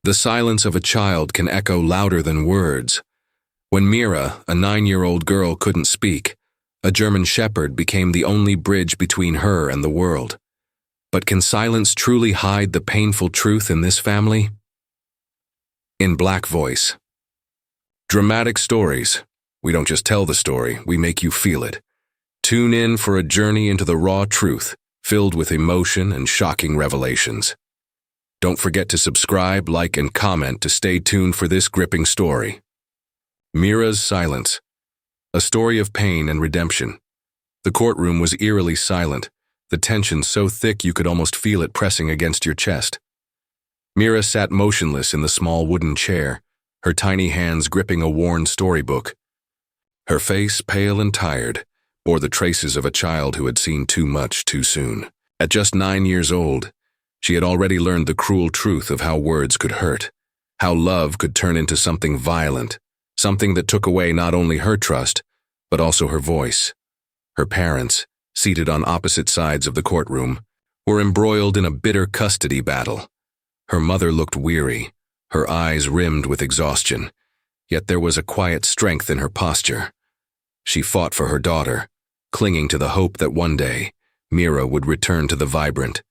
The silence of a child can echo louder than words. When Meera, a 9-year-old girl, couldn't speak, a German shepherd became the only bridge between her and the world. But can silence truly hide the painful truth in this family? In Black Voice. Dramatic stories. We don't just tell the story, we make you feel it. Tune in for a journey into the raw truth, filled with emotion and shocking revelations. Don't forget to subscribe, like, and comment to stay tuned for this gripping story. Meera's Silence. A story of pain and redemption. The courtroom was eerily silent, the tension so thick you could almost feel it pressing against your chest. Meera sat motionless in the small wooden chair, her tiny hands gripping a worn storybook. Her face, pale and tired, bore the traces of a child who had seen too much too soon. At just 9 years old, she had already learned the cruel truth of how words could hurt, how love could turn into something violent, something that took away not only her trust, but also her voice. Her parents, seated on opposite sides of the courtroom, were embroiled in a bitter custody battle. Her mother looked weary, her eyes rimmed with exhaustion, yet there was a quiet strength in her posture. She fought for her daughter, clinging to the hope that one day, Meera would return to the vibrant,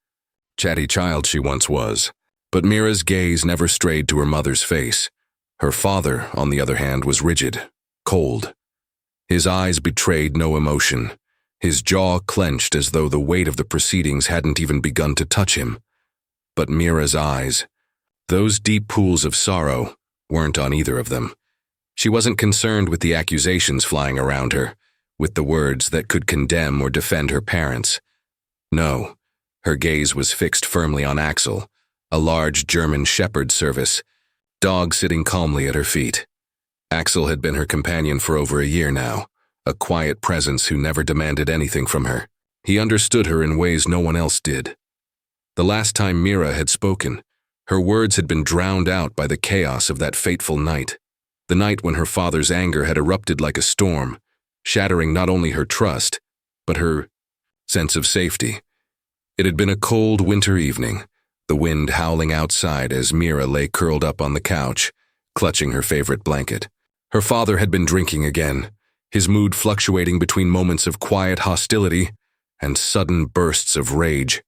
chatty child she once was. But Meera's gaze never strayed to her mother's face. Her father, on the other hand, was rigid, cold. His eyes betrayed no emotion. His jaw clenched as though the weight of the proceedings hadn't even begun to touch him. But Meera's eyes, those deep pools of sorrow, weren't on either of them. She wasn't concerned with the accusations flying around her, with the words that could condemn or defend her parents. No, her gaze was fixed firmly on Axel, a large German shepherd service, dog sitting calmly at her feet. Axel had been her companion for over a year now, a quiet presence who never demanded anything from her. He understood her in ways no one else did. The last time Meera had spoken, her words had been drowned out by the chaos of that fateful night. The night when her father's anger had erupted like a storm, shattering not only her trust, but her sense of safety. It had been a cold winter evening, the wind howling outside as Meera lay curled up on the couch, clutching her favorite blanket. Her father had been drinking again, his mood fluctuating between moments of quiet hostility and sudden bursts of rage.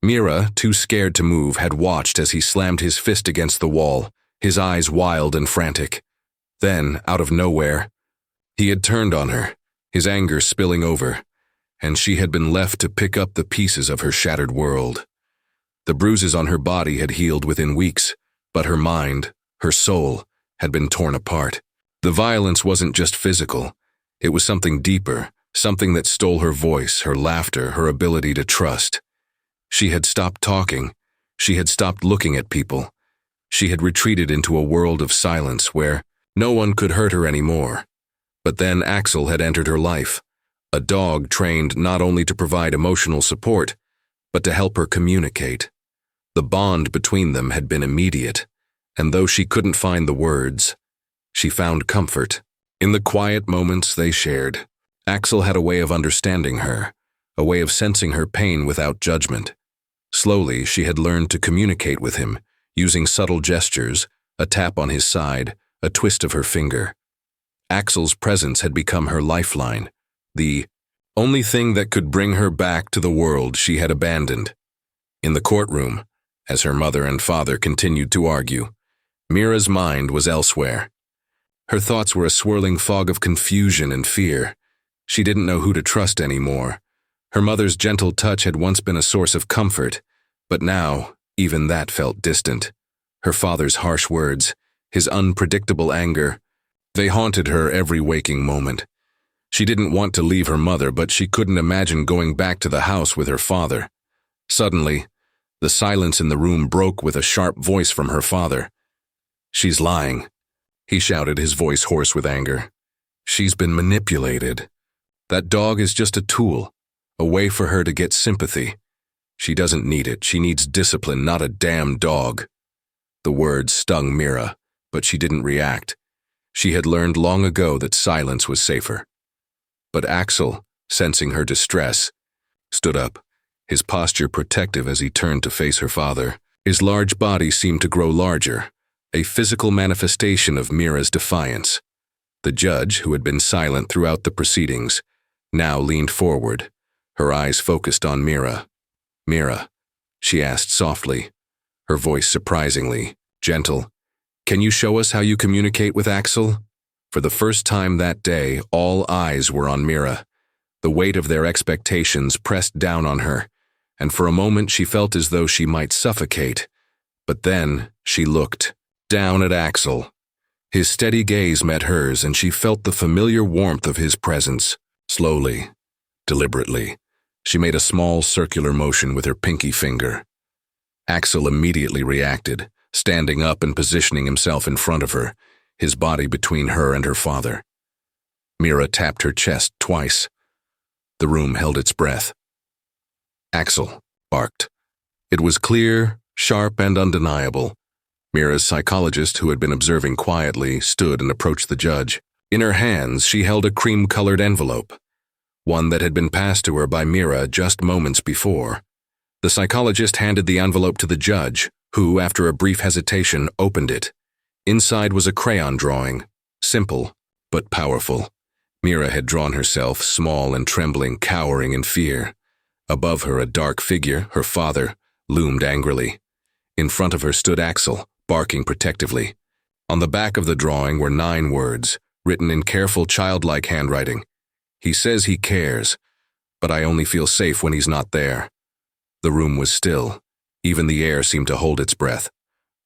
Meera, too scared to move, had watched as he slammed his fist against the wall, his eyes wild and frantic. Then, out of nowhere, he had turned on her, his anger spilling over, and she had been left to pick up the pieces of her shattered world. The bruises on her body had healed within weeks, but her mind, her soul, had been torn apart. The violence wasn't just physical. It was something deeper, something that stole her voice, her laughter, her ability to trust. She had stopped talking. She had stopped looking at people. She had retreated into a world of silence where no one could hurt her anymore. But then Axel had entered her life, a dog trained not only to provide emotional support, but to help her communicate. The bond between them had been immediate, and though she couldn't find the words, she found comfort in the quiet moments they shared. Axel had a way of understanding her, a way of sensing her pain without judgment. Slowly, she had learned to communicate with him, using subtle gestures, a tap on his side, a twist of her finger. Axel's presence had become her lifeline, the only thing that could bring her back to the world she had abandoned. In the courtroom, as her mother and father continued to argue, Meera's mind was elsewhere. Her thoughts were a swirling fog of confusion and fear. She didn't know who to trust anymore. Her mother's gentle touch had once been a source of comfort, but now, even that felt distant. Her father's harsh words, his unpredictable anger, they haunted her every waking moment. She didn't want to leave her mother, but she couldn't imagine going back to the house with her father. Suddenly, the silence in the room broke with a sharp voice from her father. "She's lying," he shouted, his voice hoarse with anger. "She's been manipulated. That dog is just a tool, a way for her to get sympathy. She doesn't need it. She needs discipline, not a damn dog." The words stung Meera, but she didn't react. She had learned long ago that silence was safer. But Axel, sensing her distress, stood up, his posture protective as he turned to face her father. His large body seemed to grow larger, a physical manifestation of Meera's defiance. The judge, who had been silent throughout the proceedings, now leaned forward, her eyes focused on Meera. "Meera," she asked softly, her voice surprisingly gentle, "can you show us how you communicate with Axel?" For the first time that day, all eyes were on Meera. The weight of their expectations pressed down on her, and for a moment she felt as though she might suffocate. But then she looked down at Axel. His steady gaze met hers, and she felt the familiar warmth of his presence. Slowly, deliberately, she made a small circular motion with her pinky finger. Axel immediately reacted, standing up and positioning himself in front of her, his body between her and her father. Meera tapped her chest twice. The room held its breath. "Axel," barked. It was clear, sharp, and undeniable. Meera's psychologist, who had been observing quietly, stood and approached the judge. In her hands, she held a cream-colored envelope, one that had been passed to her by Meera just moments before. The psychologist handed the envelope to the judge, who, after a brief hesitation, opened it. Inside was a crayon drawing, simple but powerful. Meera had drawn herself, small and trembling, cowering in fear. Above her, a dark figure, her father, loomed angrily. In front of her stood Axel, barking protectively. On the back of the drawing were 9 words, written in careful childlike handwriting. "He says he cares, but I only feel safe when he's not there." The room was still. Even the air seemed to hold its breath.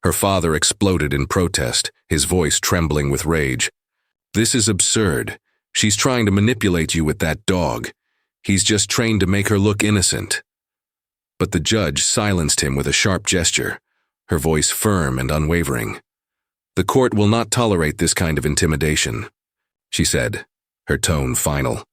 Her father exploded in protest, his voice trembling with rage. "This is absurd. She's trying to manipulate you with that dog. He's just trained to make her look innocent." But the judge silenced him with a sharp gesture, her voice firm and unwavering. "The court will not tolerate this kind of intimidation," she said, her tone final.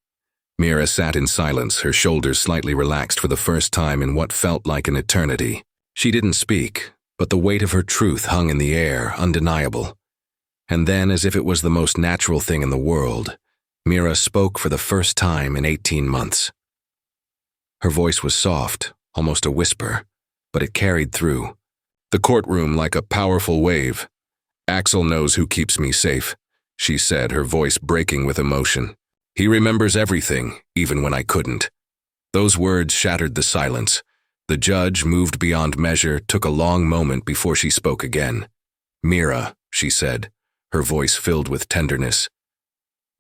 Meera sat in silence, her shoulders slightly relaxed for the first time in what felt like an eternity. She didn't speak, but the weight of her truth hung in the air, undeniable. And then, as if it was the most natural thing in the world, Meera spoke for the first time in 18 months. Her voice was soft, almost a whisper, but it carried through the courtroom like a powerful wave. "Axel knows who keeps me safe," she said, her voice breaking with emotion. "He remembers everything, even when I couldn't." Those words shattered the silence. The judge, moved beyond measure, took a long moment before she spoke again. "Meera," she said, her voice filled with tenderness.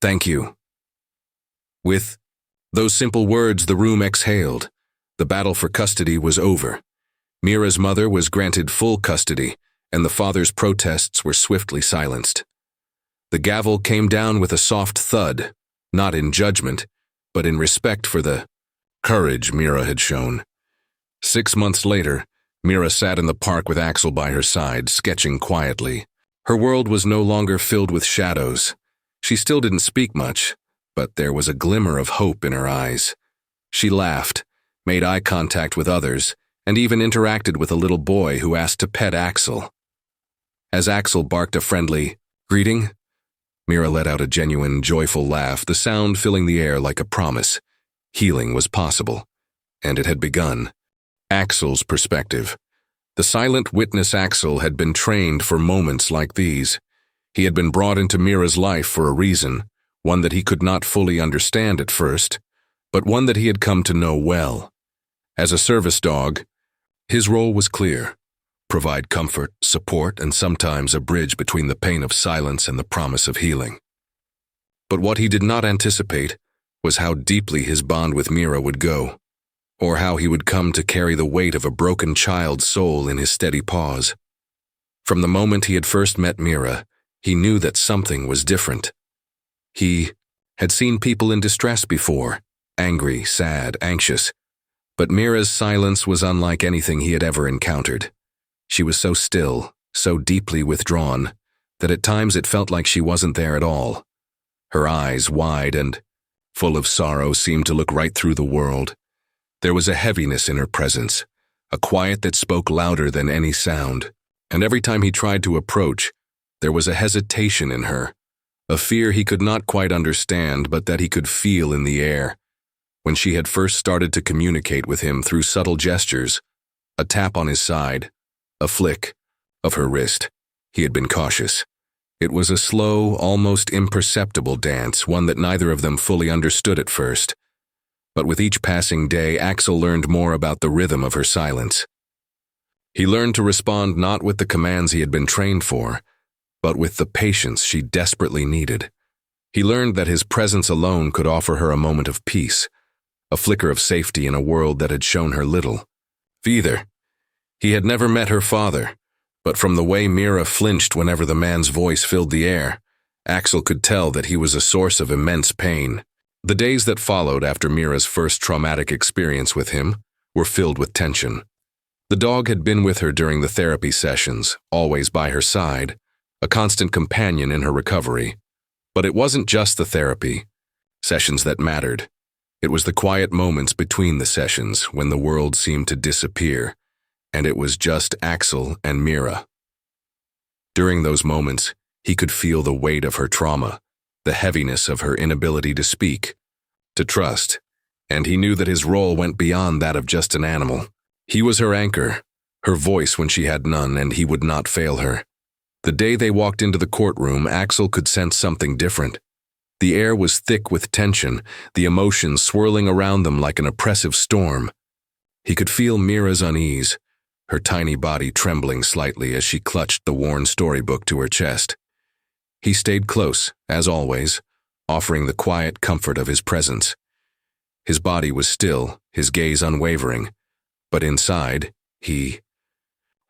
"Thank you." With those simple words, the room exhaled. The battle for custody was over. Meera's mother was granted full custody, and the father's protests were swiftly silenced. The gavel came down with a soft thud, not in judgment, but in respect for the courage Meera had shown. 6 months later, Meera sat in the park with Axel by her side, sketching quietly. Her world was no longer filled with shadows. She still didn't speak much, but there was a glimmer of hope in her eyes. She laughed, made eye contact with others, and even interacted with a little boy who asked to pet Axel. As Axel barked a friendly greeting, Meera let out a genuine, joyful laugh, the sound filling the air like a promise. Healing was possible, and it had begun. Axel's perspective. The silent witness Axel had been trained for moments like these. He had been brought into Meera's life for a reason, one that he could not fully understand at first, but one that he had come to know well. As a service dog, his role was clear: provide comfort, support, and sometimes a bridge between the pain of silence and the promise of healing. But what he did not anticipate was how deeply his bond with Meera would go, or how he would come to carry the weight of a broken child's soul in his steady paws. From the moment he had first met Meera, he knew that something was different. He had seen people in distress before, angry, sad, anxious, but Meera's silence was unlike anything he had ever encountered. She was so still, so deeply withdrawn, that at times it felt like she wasn't there at all. Her eyes, wide and full of sorrow, seemed to look right through the world. There was a heaviness in her presence, a quiet that spoke louder than any sound, and every time he tried to approach, there was a hesitation in her, a fear he could not quite understand but that he could feel in the air. When she had first started to communicate with him through subtle gestures, a tap on his side, a flick of her wrist, he had been cautious. It was a slow, almost imperceptible dance, one that neither of them fully understood at first. But with each passing day, Axel learned more about the rhythm of her silence. He learned to respond not with the commands he had been trained for, but with the patience she desperately needed. He learned that his presence alone could offer her a moment of peace, a flicker of safety in a world that had shown her little. Either. He had never met her father, but from the way Meera flinched whenever the man's voice filled the air, Axel could tell that he was a source of immense pain. The days that followed after Meera's first traumatic experience with him were filled with tension. The dog had been with her during the therapy sessions, always by her side, a constant companion in her recovery. But it wasn't just the therapy sessions that mattered. It was the quiet moments between the sessions when the world seemed to disappear, and it was just Axel and Meera. During those moments, he could feel the weight of her trauma, the heaviness of her inability to speak, to trust, and he knew that his role went beyond that of just an animal. He was her anchor, her voice when she had none, and he would not fail her. The day they walked into the courtroom, Axel could sense something different. The air was thick with tension, the emotions swirling around them like an oppressive storm. He could feel Meera's unease, her tiny body trembling slightly as she clutched the worn storybook to her chest. He stayed close, as always, offering the quiet comfort of his presence. His body was still, his gaze unwavering, but inside, he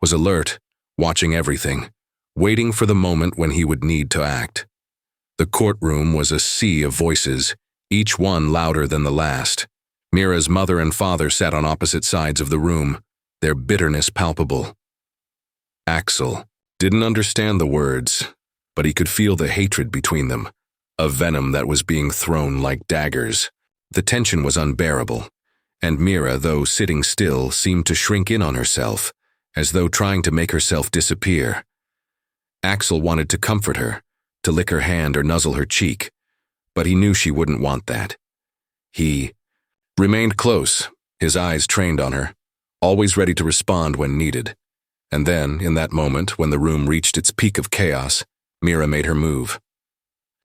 was alert, watching everything, waiting for the moment when he would need to act. The courtroom was a sea of voices, each one louder than the last. Meera's mother and father sat on opposite sides of the room, their bitterness palpable. Axel didn't understand the words, but he could feel the hatred between them, a venom that was being thrown like daggers. The tension was unbearable, and Meera, though sitting still, seemed to shrink in on herself, as though trying to make herself disappear. Axel wanted to comfort her, to lick her hand or nuzzle her cheek, but he knew she wouldn't want that. He remained close, his eyes trained on her, always ready to respond when needed. And then, in that moment, when the room reached its peak of chaos, Meera made her move.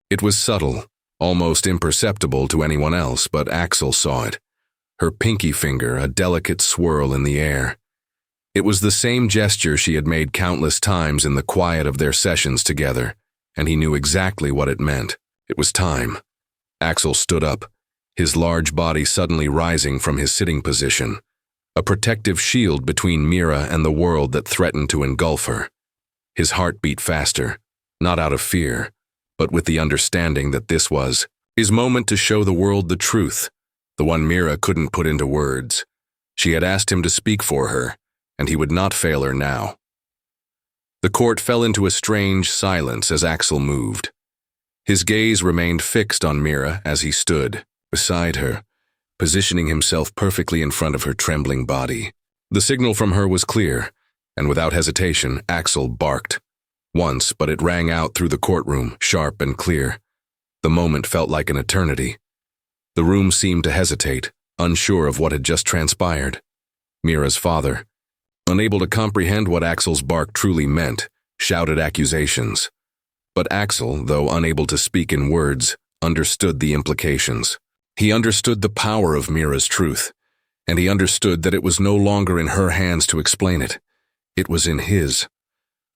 It was subtle, almost imperceptible to anyone else, but Axel saw it. Her pinky finger, a delicate swirl in the air. It was the same gesture she had made countless times in the quiet of their sessions together, and he knew exactly what it meant. It was time. Axel stood up, his large body suddenly rising from his sitting position, a protective shield between Meera and the world that threatened to engulf her. His heart beat faster, not out of fear, but with the understanding that this was his moment to show the world the truth, the one Meera couldn't put into words. She had asked him to speak for her, and he would not fail her now. The court fell into a strange silence as Axel moved. His gaze remained fixed on Meera as he stood beside her, positioning himself perfectly in front of her trembling body. The signal from her was clear, and without hesitation, Axel barked. Once, but it rang out through the courtroom, sharp and clear. The moment felt like an eternity. The room seemed to hesitate, unsure of what had just transpired. Meera's father, unable to comprehend what Axel's bark truly meant, shouted accusations. But Axel, though unable to speak in words, understood the implications. He understood the power of Meera's truth, and he understood that it was no longer in her hands to explain it. It was in his.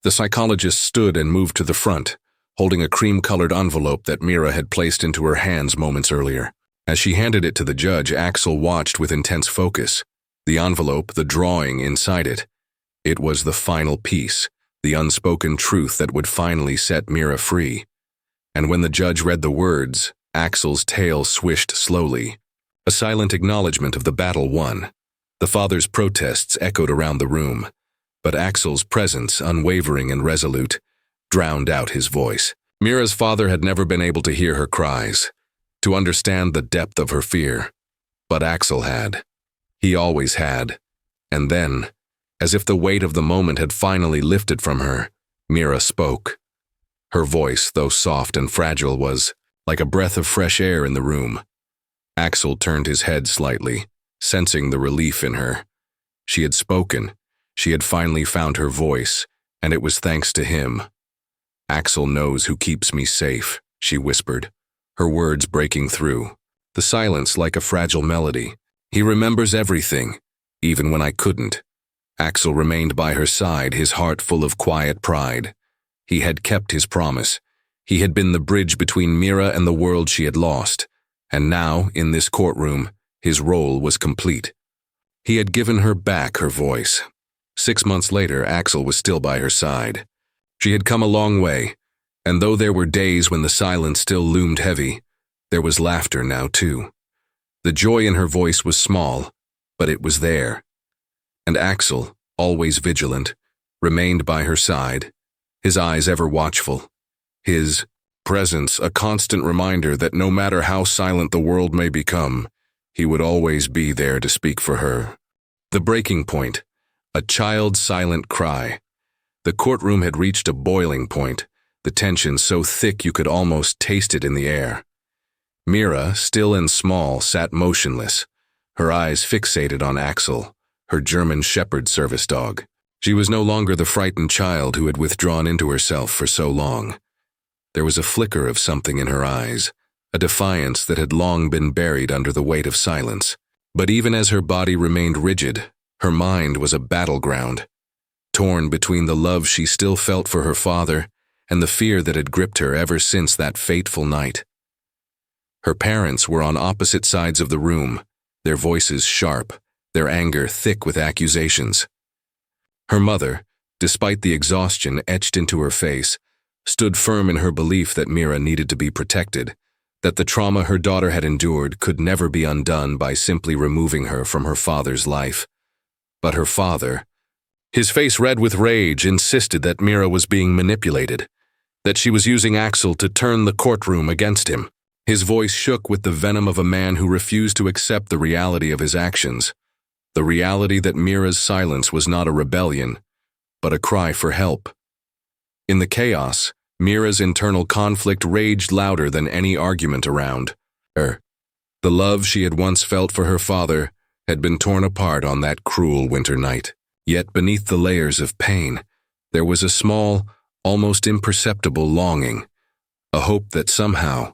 The psychologist stood and moved to the front, holding a cream-colored envelope that Meera had placed into her hands moments earlier. As she handed it to the judge, Axel watched with intense focus. The envelope, the drawing inside it. It was the final piece, the unspoken truth that would finally set Meera free. And when the judge read the words, Axel's tail swished slowly, a silent acknowledgement of the battle won. The father's protests echoed around the room, but Axel's presence, unwavering and resolute, drowned out his voice. Meera's father had never been able to hear her cries, to understand the depth of her fear, but Axel had. He always had. And then, as if the weight of the moment had finally lifted from her, Meera spoke. Her voice, though soft and fragile, was like a breath of fresh air in the room. Axel turned his head slightly, sensing the relief in her. She had spoken. She had finally found her voice, And it was thanks to him. Axel knows who keeps me safe, she whispered, her words breaking through, the silence like a fragile melody. He remembers everything, even when I couldn't. Axel remained by her side, his heart full of quiet pride. He had kept his promise. He had been the bridge between Meera and the world she had lost. And now, in this courtroom, his role was complete. He had given her back her voice. 6 months later, Axel was still by her side. She had come a long way, and though there were days when the silence still loomed heavy, there was laughter now too. The joy in her voice was small, but it was there. And Axel, always vigilant, remained by her side, his eyes ever watchful, his presence a constant reminder that no matter how silent the world may become, he would always be there to speak for her. The breaking point, a child's silent cry. The courtroom had reached a boiling point, the tension so thick you could almost taste it in the air. Meera, still and small, sat motionless, her eyes fixated on Axel, her German shepherd service dog. She was no longer the frightened child who had withdrawn into herself for so long. There was a flicker of something in her eyes, a defiance that had long been buried under the weight of silence. But even as her body remained rigid, her mind was a battleground, torn between the love she still felt for her father and the fear that had gripped her ever since that fateful night. Her parents were on opposite sides of the room, their voices sharp, their anger thick with accusations. Her mother, despite the exhaustion etched into her face, stood firm in her belief that Meera needed to be protected, that the trauma her daughter had endured could never be undone by simply removing her from her father's life. But her father, his face red with rage, insisted that Meera was being manipulated, that she was using Axel to turn the courtroom against him. His voice shook with the venom of a man who refused to accept the reality of his actions, the reality that Meera's silence was not a rebellion, but a cry for help. In the chaos, Meera's internal conflict raged louder than any argument around her. The love she had once felt for her father had been torn apart on that cruel winter night. Yet beneath the layers of pain, there was a small, almost imperceptible longing, a hope that somehow,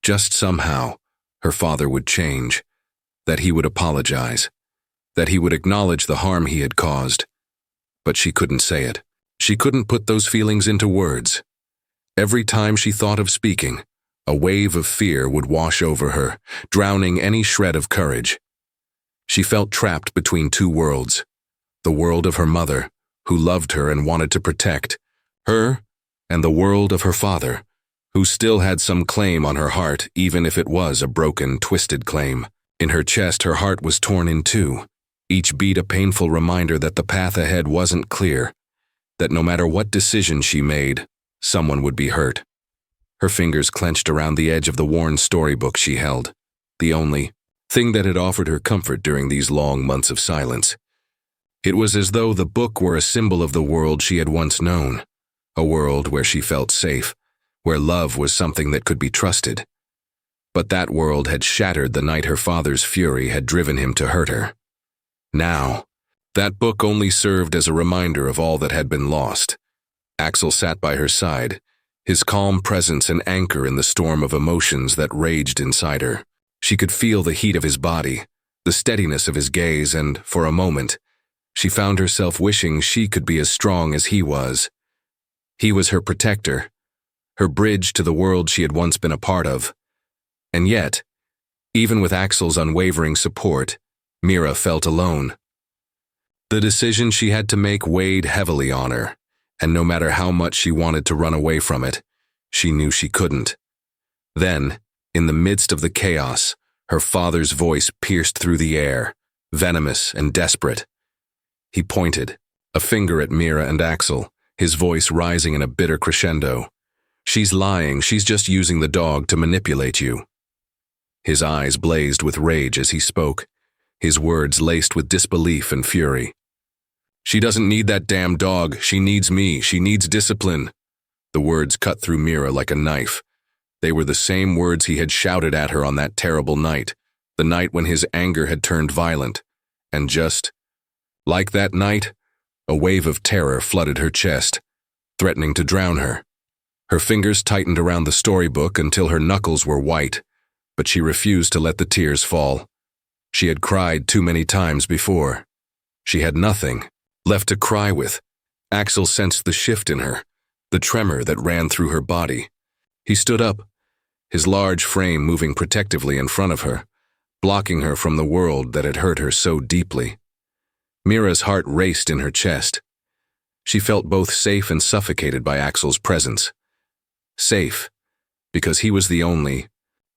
just somehow, her father would change, that he would apologize, that he would acknowledge the harm he had caused. But she couldn't say it. She couldn't put those feelings into words. Every time she thought of speaking, a wave of fear would wash over her, drowning any shred of courage. She felt trapped between two worlds, the world of her mother, who loved her and wanted to protect her, and the world of her father, who still had some claim on her heart, even if it was a broken, twisted claim. In her chest, her heart was torn in two, each beat a painful reminder that the path ahead wasn't clear, that no matter what decision she made, someone would be hurt. Her fingers clenched around the edge of the worn storybook she held, the only thing that had offered her comfort during these long months of silence. It was as though the book were a symbol of the world she had once known, a world where she felt safe, where love was something that could be trusted. But that world had shattered the night her father's fury had driven him to hurt her. Now, that book only served as a reminder of all that had been lost. Axel sat by her side, his calm presence an anchor in the storm of emotions that raged inside her. She could feel the heat of his body, the steadiness of his gaze, and, for a moment, she found herself wishing she could be as strong as he was. He was her protector, her bridge to the world she had once been a part of. And yet, even with Axel's unwavering support, Meera felt alone. The decision she had to make weighed heavily on her, and no matter how much she wanted to run away from it, she knew she couldn't. Then, in the midst of the chaos, her father's voice pierced through the air, venomous and desperate. He pointed, a finger at Meera and Axel, his voice rising in a bitter crescendo. "She's lying, she's just using the dog to manipulate you." His eyes blazed with rage as he spoke, his words laced with disbelief and fury. "She doesn't need that damn dog, she needs me, she needs discipline." The words cut through Meera like a knife. They were the same words he had shouted at her on that terrible night, the night when his anger had turned violent. And just like that night, A wave of terror flooded her chest, threatening to drown her. Her fingers tightened around the storybook until her knuckles were white, but she refused to let the tears fall. She had cried too many times before. She had nothing left to cry with. Axel sensed the shift in her, the tremor that ran through her body. He stood up, his large frame moving protectively in front of her, blocking her from the world that had hurt her so deeply. Meera's heart raced in her chest. She felt both safe and suffocated by Axel's presence. Safe, because he was the only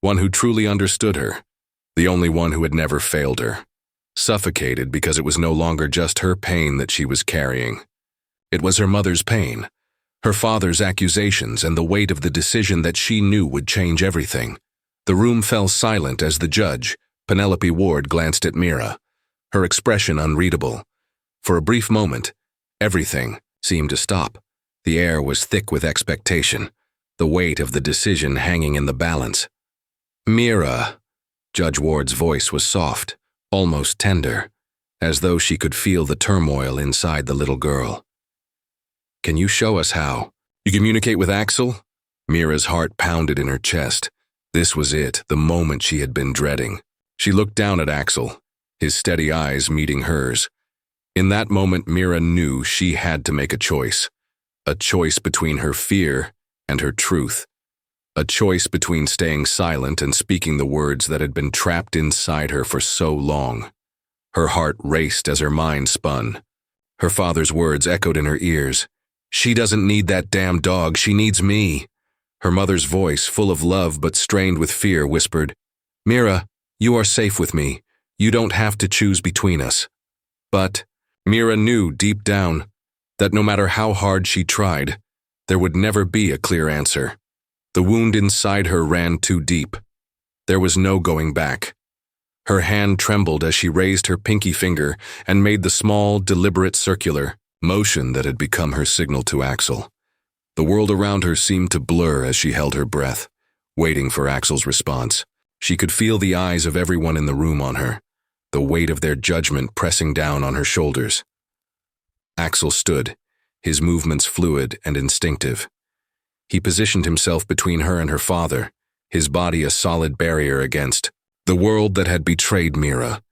one who truly understood her, the only one who had never failed her. Suffocated because it was no longer just her pain that she was carrying. It was her mother's pain, her father's accusations, and the weight of the decision that she knew would change everything. The room fell silent as the judge, Penelope Ward, glanced at Meera, her expression unreadable. For a brief moment, everything seemed to stop. The air was thick with expectation, the weight of the decision hanging in the balance. "Meera," Judge Ward's voice was soft, almost tender, as though she could feel the turmoil inside the little girl. "Can you show us how? You communicate with Axel?" Meera's heart pounded in her chest. This was it, the moment she had been dreading. She looked down at Axel, his steady eyes meeting hers. In that moment, Meera knew she had to make a choice between her fear and her truth, a choice between staying silent and speaking the words that had been trapped inside her for so long. Her heart raced as her mind spun. Her father's words echoed in her ears. "She doesn't need that damn dog, she needs me." Her mother's voice, full of love but strained with fear, whispered, "Meera, you are safe with me. You don't have to choose between us." But Meera knew deep down that no matter how hard she tried, there would never be a clear answer. The wound inside her ran too deep. There was no going back. Her hand trembled as she raised her pinky finger and made the small, deliberate circular motion that had become her signal to Axel. The world around her seemed to blur as she held her breath, waiting for Axel's response. She could feel the eyes of everyone in the room on her, the weight of their judgment pressing down on her shoulders. Axel stood, his movements fluid and instinctive. He positioned himself between her and her father, his body a solid barrier against the world that had betrayed Meera.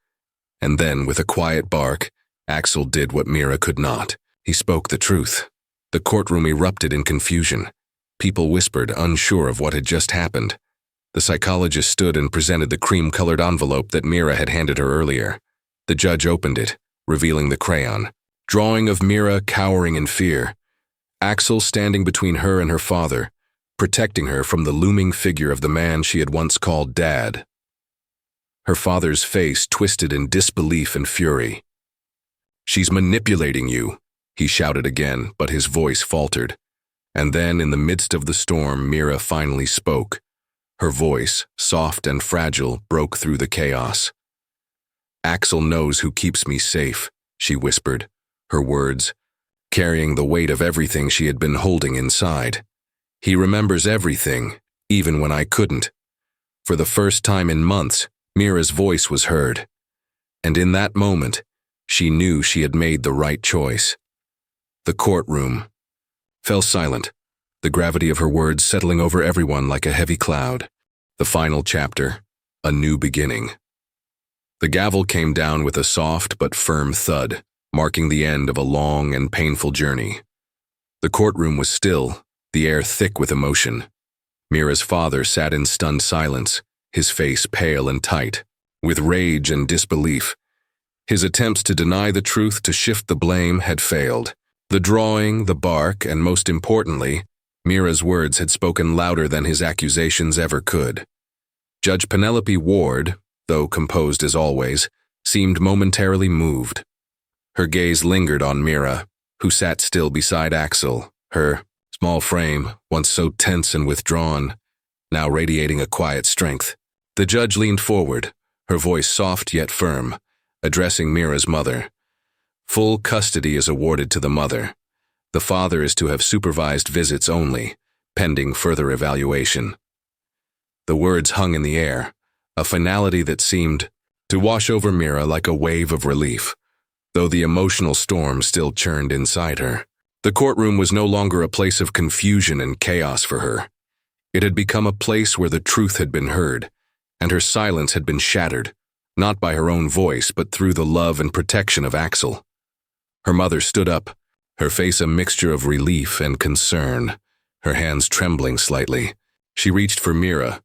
And then, with a quiet bark, Axel did what Meera could not. He spoke the truth. The courtroom erupted in confusion. People whispered, unsure of what had just happened. The psychologist stood and presented the cream-colored envelope that Meera had handed her earlier. The judge opened it, revealing the crayon, drawing of Meera cowering in fear. Axel standing between her and her father, protecting her from the looming figure of the man she had once called Dad. Her father's face twisted in disbelief and fury. "She's manipulating you," he shouted again, but his voice faltered. And then, in the midst of the storm, Meera finally spoke. Her voice, soft and fragile, broke through the chaos. "Axel knows who keeps me safe," she whispered, her words carrying the weight of everything she had been holding inside. "He remembers everything, even when I couldn't." For the first time in months, Meera's voice was heard. And in that moment, she knew she had made the right choice. The courtroom fell silent, the gravity of her words settling over everyone like a heavy cloud. The final chapter, a new beginning. The gavel came down with a soft but firm thud, marking the end of a long and painful journey. The courtroom was still, the air thick with emotion. Meera's father sat in stunned silence, his face pale and tight, with rage and disbelief. His attempts to deny the truth, to shift the blame, had failed. The drawing, the bark, and most importantly, Meera's words had spoken louder than his accusations ever could. Judge Penelope Ward, though composed as always, seemed momentarily moved. Her gaze lingered on Meera, who sat still beside Axel, her small frame, once so tense and withdrawn, now radiating a quiet strength. The judge leaned forward, her voice soft yet firm, addressing Meera's mother. "Full custody is awarded to the mother. The father is to have supervised visits only, pending further evaluation." The words hung in the air, a finality that seemed to wash over Meera like a wave of relief. though the emotional storm still churned inside her. The courtroom was no longer a place of confusion and chaos for her. It had become a place where the truth had been heard, and her silence had been shattered, not by her own voice, but through the love and protection of Axel. Her mother stood up, her face a mixture of relief and concern, her hands trembling slightly. She reached for Meera,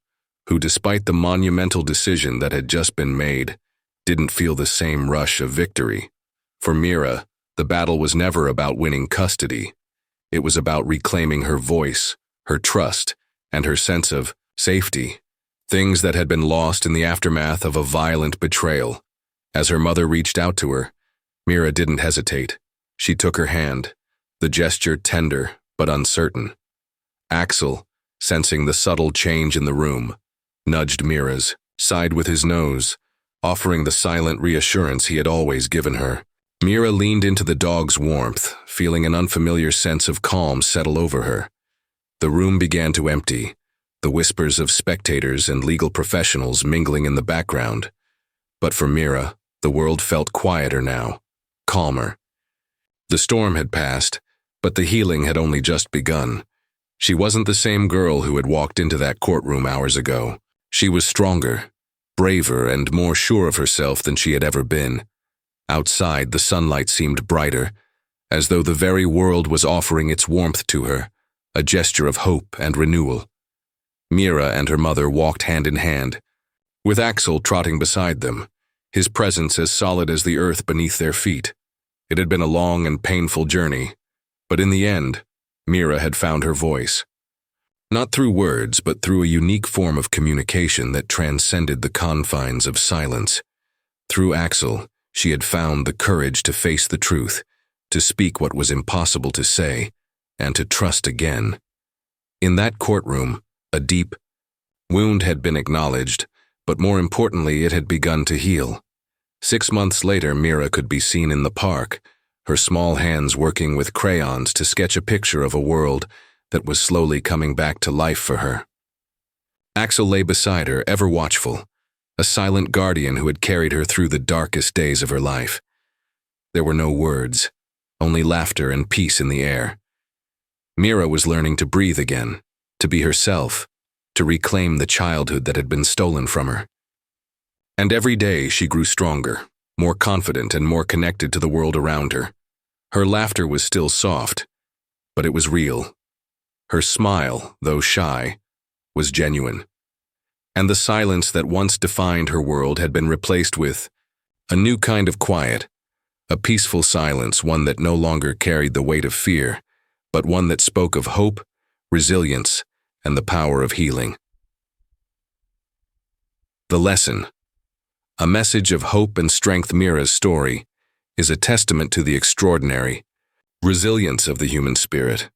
who, despite the monumental decision that had just been made, didn't feel the same rush of victory. For Meera, the battle was never about winning custody. It was about reclaiming her voice, her trust, and her sense of safety, things that had been lost in the aftermath of a violent betrayal. As her mother reached out to her, Meera didn't hesitate. She took her hand, the gesture tender but uncertain. Axel, sensing the subtle change in the room, nudged Meera's side with his nose, offering the silent reassurance he had always given her. Meera leaned into the dog's warmth, feeling an unfamiliar sense of calm settle over her. The room began to empty, the whispers of spectators and legal professionals mingling in the background. But for Meera, the world felt quieter now, calmer. The storm had passed, but the healing had only just begun. She wasn't the same girl who had walked into that courtroom hours ago. She was stronger, braver, and more sure of herself than she had ever been. Outside, the sunlight seemed brighter, as though the very world was offering its warmth to her, a gesture of hope and renewal. Meera and her mother walked hand in hand, with Axel trotting beside them, his presence as solid as the earth beneath their feet. It had been a long and painful journey, but in the end, Meera had found her voice. Not through words, but through a unique form of communication that transcended the confines of silence. Through Axel, she had found the courage to face the truth, to speak what was impossible to say, and to trust again. In that courtroom, a deep wound had been acknowledged, but more importantly, it had begun to heal. 6 months later, Meera could be seen in the park, her small hands working with crayons to sketch a picture of a world that was slowly coming back to life for her. Axel lay beside her, ever watchful, a silent guardian who had carried her through the darkest days of her life. There were no words, only laughter and peace in the air. Meera was learning to breathe again, to be herself, to reclaim the childhood that had been stolen from her. And every day she grew stronger, more confident and more connected to the world around her. Her laughter was still soft, but it was real. Her smile, though shy, was genuine. And the silence that once defined her world had been replaced with a new kind of quiet, a peaceful silence, one that no longer carried the weight of fear, but one that spoke of hope, resilience, and the power of healing. The lesson. A message of hope and strength. Meera's story is a testament to the extraordinary resilience of the human spirit.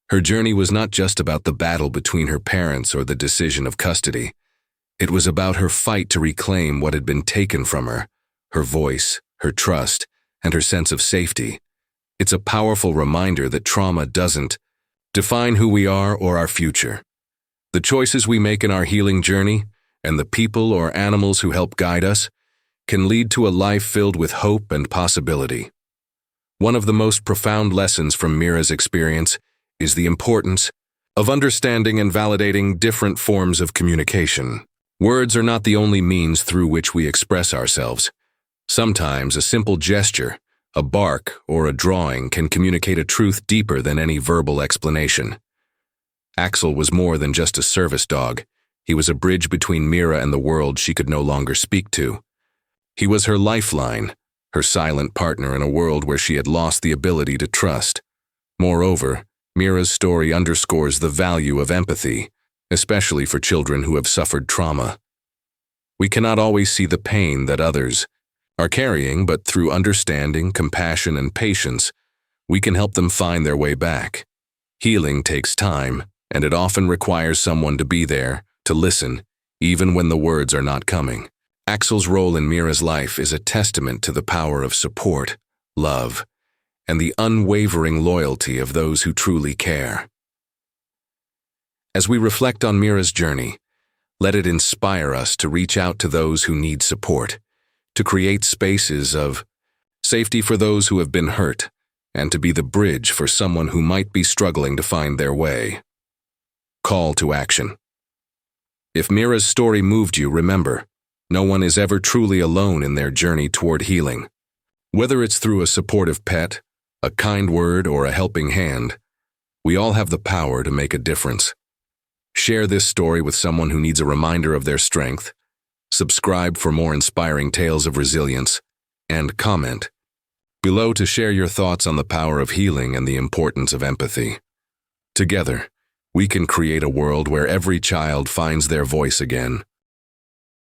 Her journey was not just about the battle between her parents or the decision of custody. It was about her fight to reclaim what had been taken from her voice, her trust, and her sense of safety. It's a powerful reminder that trauma doesn't define who we are or our future. The choices we make in our healing journey, and the people or animals who help guide us, can lead to a life filled with hope and possibility. One of the most profound lessons from Meera's experience is the importance of understanding and validating different forms of communication. Words are not the only means through which we express ourselves. Sometimes a simple gesture, a bark, or a drawing can communicate a truth deeper than any verbal explanation. Axel was more than just a service dog. He was a bridge between Meera and the world she could no longer speak to. He was her lifeline, her silent partner in a world where she had lost the ability to trust. Moreover, Meera's story underscores the value of empathy, especially for children who have suffered trauma. We cannot always see the pain that others are carrying, but through understanding, compassion, and patience, we can help them find their way back. Healing takes time, and it often requires someone to be there, to listen, even when the words are not coming. Axel's role in Meera's life is a testament to the power of support, love, and the unwavering loyalty of those who truly care. As we reflect on Meera's journey, let it inspire us to reach out to those who need support, to create spaces of safety for those who have been hurt, and to be the bridge for someone who might be struggling to find their way. Call to action. If Meera's story moved you, remember, no one is ever truly alone in their journey toward healing. Whether it's through a supportive pet, a kind word, or a helping hand, we all have the power to make a difference. Share this story with someone who needs a reminder of their strength, subscribe for more inspiring tales of resilience, and comment below to share your thoughts on the power of healing and the importance of empathy. Together, we can create a world where every child finds their voice again,